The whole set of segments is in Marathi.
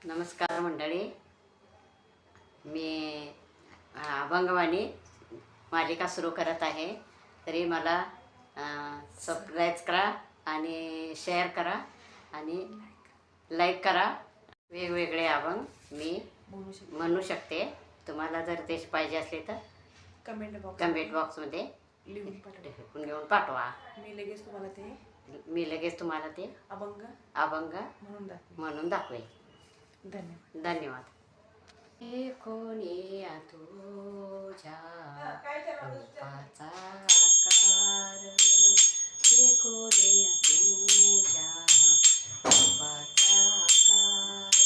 नमस्कार मंडळी, मी अभंगवाणी मालिका सुरू करत आहे. तरी मला सबस्क्राईब करा आणि शेअर करा आणि लाईक करा. वेगवेगळे अभंग मी म्हणू शकते. तुम्हाला जर ते पाहिजे असले तर कमेंट बॉक्समध्ये लिहून घेऊन पाठवा. मी लगेच तुम्हाला ते अभंग म्हणून दाखवेल. धन्यवाद. कोणी तुझ्या रूपाचा आकार, कोणी तुझ्या रूपाचा आकार,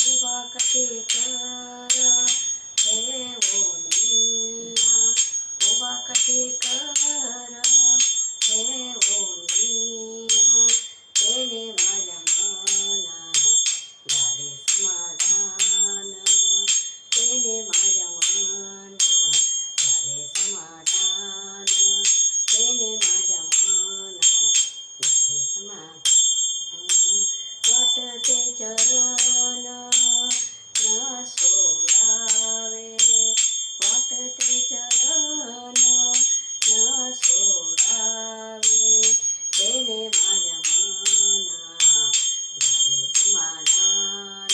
उभा कसे कर हे ओनिया, उभा कसे कर हे ओनिया, तेने माझ्या मना झाले समाधान, तेने माझ्या मना झाले समाधान, तेने माझ्या मना झाले समाधान. वाटते चरण न सोडावे, वाटते चरण न सोडावे, तेने माझ्या मना झाले समाधान,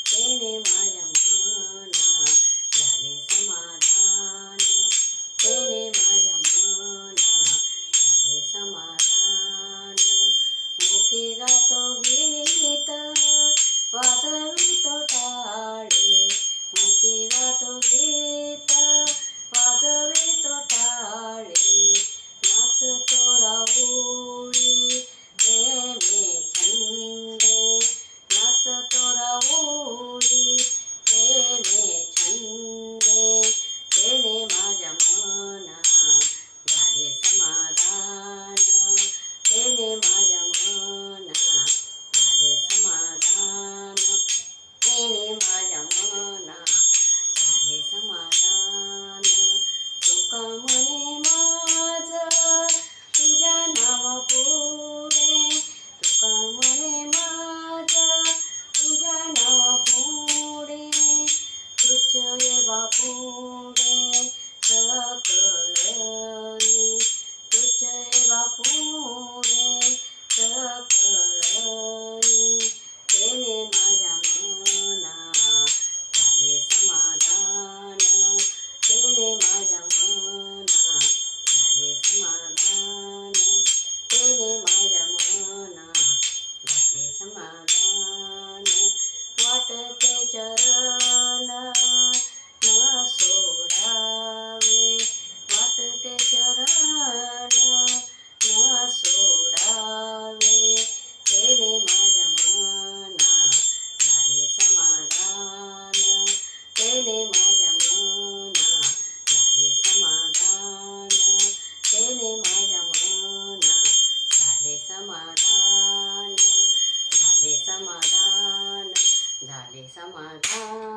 तेने माझ्या मना झाले समाधान, तेने माझ्या मना झाले समाधान. मुखी गातो गीत वाजवितो टाळे, मुखी गातो गीत वाजवितो टाळे, नाचतो राऊळी प्रेमे छंदे, नाचतो राऊळी प्रेमे छंदे, तेने माझ्या मना झाले समाधान, तेने माझ्या मना झाले समाधान, तेने माझ्या मना झाले समाधान. तुका म्हणे माझ तुझ्या नावा पुढे, तुका म्हणे माझ तुझ्या नावा पुढे, तुझे बापुडे सकळी, तुझे बापुडे सकळी, तेने माझ्या मना झाले समाधान, तेने माझ्या मना झाले समाधान, तेने माझ्या मना झाले समाधान. वाटते चरण न सोडावे, वाटते चरण न सोडावे, तेने माझ्या मना झाले समाधान, तेने माझ्या मना झाले समाधान, तेने माझ्या मना झाले समाधान, झाले समाधान, झाले समाधान.